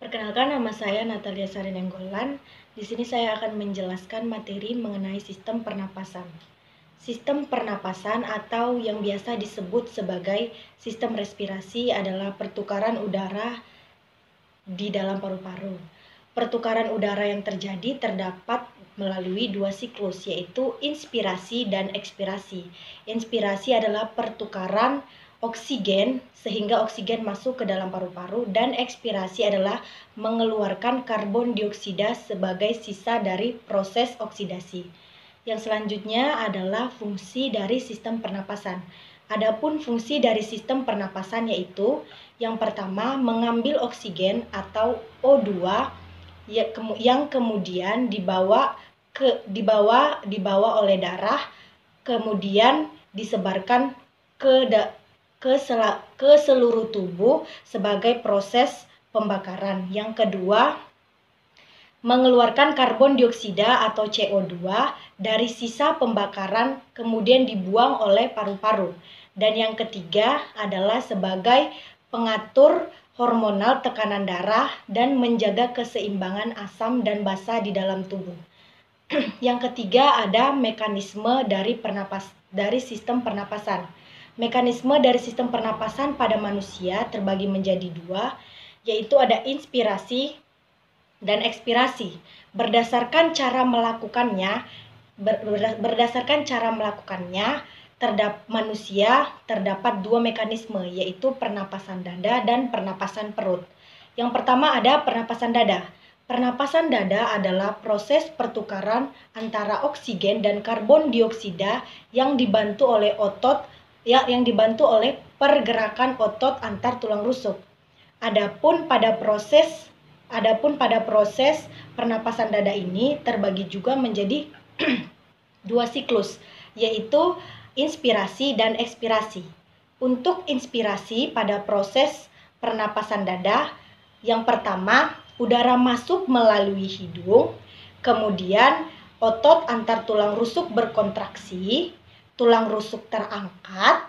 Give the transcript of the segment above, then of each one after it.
Perkenalkan, nama saya Natalia Sari Nenggolan. Di sini saya akan menjelaskan materi mengenai sistem pernapasan. Sistem pernapasan atau yang biasa disebut sebagai sistem respirasi adalah pertukaran udara di dalam paru-paru. Pertukaran udara yang terjadi terdapat melalui dua siklus, yaitu inspirasi dan ekspirasi. Inspirasi adalah pertukaran oksigen sehingga oksigen masuk ke dalam paru-paru, dan ekspirasi adalah mengeluarkan karbon dioksida sebagai sisa dari proses oksidasi. Yang selanjutnya adalah fungsi dari sistem pernapasan. Adapun fungsi dari sistem pernapasan yaitu yang pertama mengambil oksigen atau O2 yang kemudian dibawa oleh darah, kemudian disebarkan ke seluruh tubuh sebagai proses pembakaran. Yang kedua, mengeluarkan karbon dioksida atau CO2 dari sisa pembakaran kemudian dibuang oleh paru-paru. Dan yang ketiga adalah sebagai pengatur hormonal tekanan darah dan menjaga keseimbangan asam dan basa di dalam tubuh. Yang ketiga ada mekanisme dari sistem pernapasan. Mekanisme dari sistem pernapasan pada manusia terbagi menjadi dua, yaitu ada inspirasi dan ekspirasi. Berdasarkan cara melakukannya, manusia terdapat dua mekanisme, yaitu pernapasan dada dan pernapasan perut. Yang pertama ada pernapasan dada. Pernapasan dada adalah proses pertukaran antara oksigen dan karbon dioksida yang dibantu oleh pergerakan otot antar tulang rusuk. Adapun pada proses pernapasan dada ini terbagi juga menjadi dua siklus, yaitu inspirasi dan ekspirasi. Untuk inspirasi pada proses pernapasan dada, yang pertama udara masuk melalui hidung, kemudian otot antar tulang rusuk berkontraksi, tulang rusuk terangkat,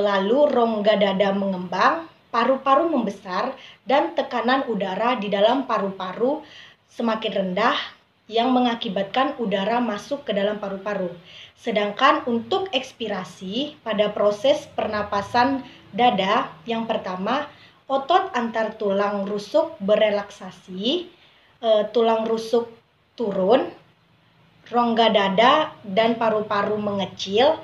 lalu rongga dada mengembang, paru-paru membesar, dan tekanan udara di dalam paru-paru semakin rendah yang mengakibatkan udara masuk ke dalam paru-paru. Sedangkan untuk ekspirasi pada proses pernapasan dada, yang pertama otot antar tulang rusuk berelaksasi, tulang rusuk turun, rongga dada dan paru-paru mengecil,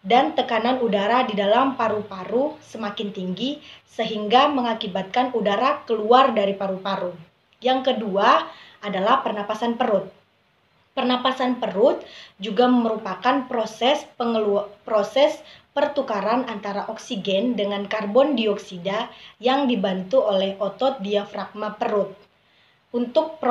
dan tekanan udara di dalam paru-paru semakin tinggi sehingga mengakibatkan udara keluar dari paru-paru. Yang kedua adalah pernapasan perut. Pernapasan perut juga merupakan proses pertukaran antara oksigen dengan karbon dioksida yang dibantu oleh otot diafragma perut. Untuk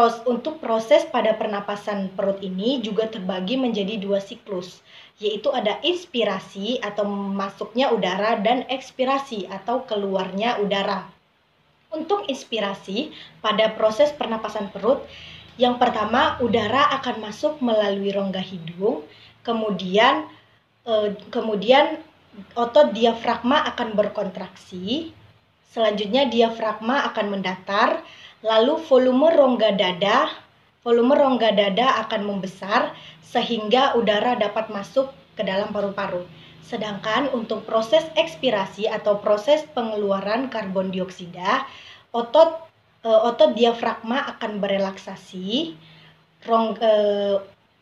proses pada pernapasan perut ini juga terbagi menjadi dua siklus, yaitu ada inspirasi atau masuknya udara dan ekspirasi atau keluarnya udara. Untuk inspirasi pada proses pernapasan perut, yang pertama udara akan masuk melalui rongga hidung, kemudian otot diafragma akan berkontraksi, selanjutnya diafragma akan mendatar, lalu volume rongga dada akan membesar sehingga udara dapat masuk ke dalam paru-paru. Sedangkan untuk proses ekspirasi atau proses pengeluaran karbon dioksida, otot diafragma akan berelaksasi,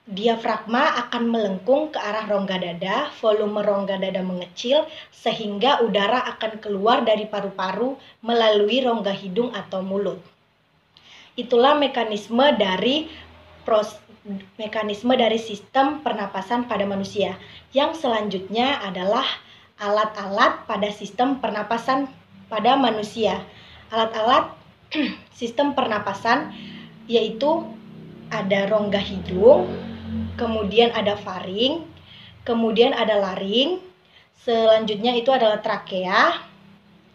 diafragma akan melengkung ke arah rongga dada, volume rongga dada mengecil sehingga udara akan keluar dari paru-paru melalui rongga hidung atau mulut. Itulah mekanisme dari sistem pernapasan pada manusia. Yang selanjutnya adalah alat-alat pada sistem pernapasan pada manusia. Alat-alat sistem pernapasan yaitu ada rongga hidung, kemudian ada faring, kemudian ada laring, selanjutnya itu adalah trakea,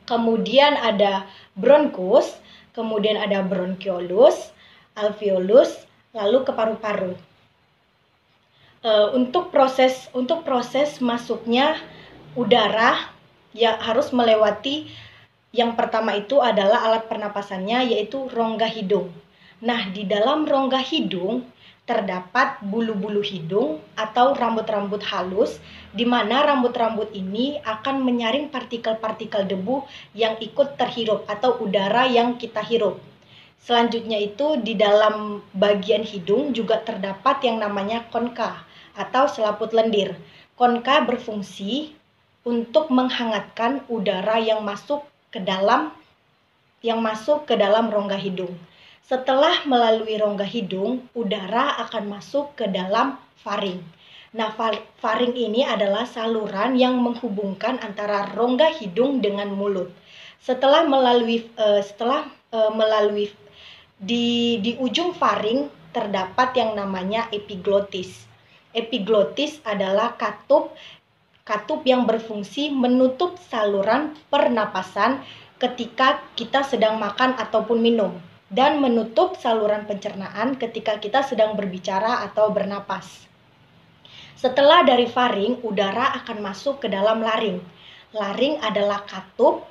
kemudian ada bronkus, kemudian ada bronkiolus, alveolus, lalu ke paru-paru. Untuk proses masuknya udara ya harus melewati Yang pertama itu adalah alat pernapasannya, yaitu rongga hidung. Nah, di dalam rongga hidung terdapat bulu-bulu hidung atau rambut-rambut halus, di mana rambut-rambut ini akan menyaring partikel-partikel debu yang ikut terhirup atau udara yang kita hirup. Selanjutnya itu di dalam bagian hidung juga terdapat yang namanya konka atau selaput lendir. Konka berfungsi untuk menghangatkan udara yang masuk ke dalam rongga hidung. Setelah melalui rongga hidung, udara akan masuk ke dalam faring. Nah, faring ini adalah saluran yang menghubungkan antara rongga hidung dengan mulut. Setelah melalui di ujung faring terdapat yang namanya epiglotis. Epiglotis adalah katup yang berfungsi menutup saluran pernapasan ketika kita sedang makan ataupun minum, dan menutup saluran pencernaan ketika kita sedang berbicara atau bernapas. Setelah dari faring, udara akan masuk ke dalam laring. Laring adalah katup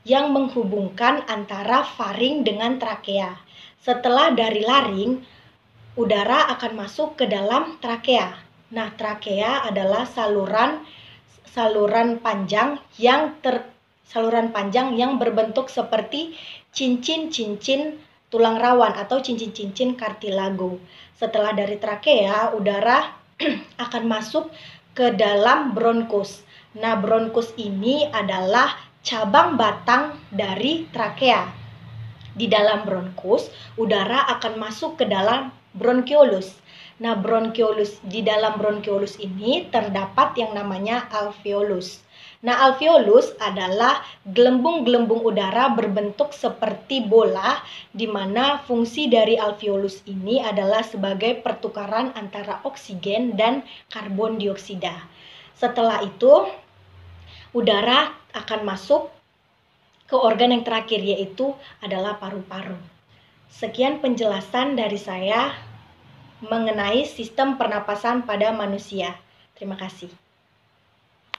yang menghubungkan antara faring dengan trakea. Setelah dari laring, udara akan masuk ke dalam trakea. Nah, trakea adalah saluran panjang yang berbentuk seperti cincin-cincin tulang rawan atau cincin-cincin kartilago. Setelah dari trakea, udara akan masuk ke dalam bronkus. Nah, bronkus ini adalah cabang batang dari trakea. Di dalam bronkus, udara akan masuk ke dalam bronkiolus. Nah, di dalam bronkiolus ini terdapat yang namanya alveolus. Nah, alveolus adalah gelembung-gelembung udara berbentuk seperti bola, di mana fungsi dari alveolus ini adalah sebagai pertukaran antara oksigen dan karbon dioksida. Setelah itu, udara akan masuk ke organ yang terakhir, yaitu adalah paru-paru. Sekian penjelasan dari saya mengenai sistem pernapasan pada manusia. Terima kasih.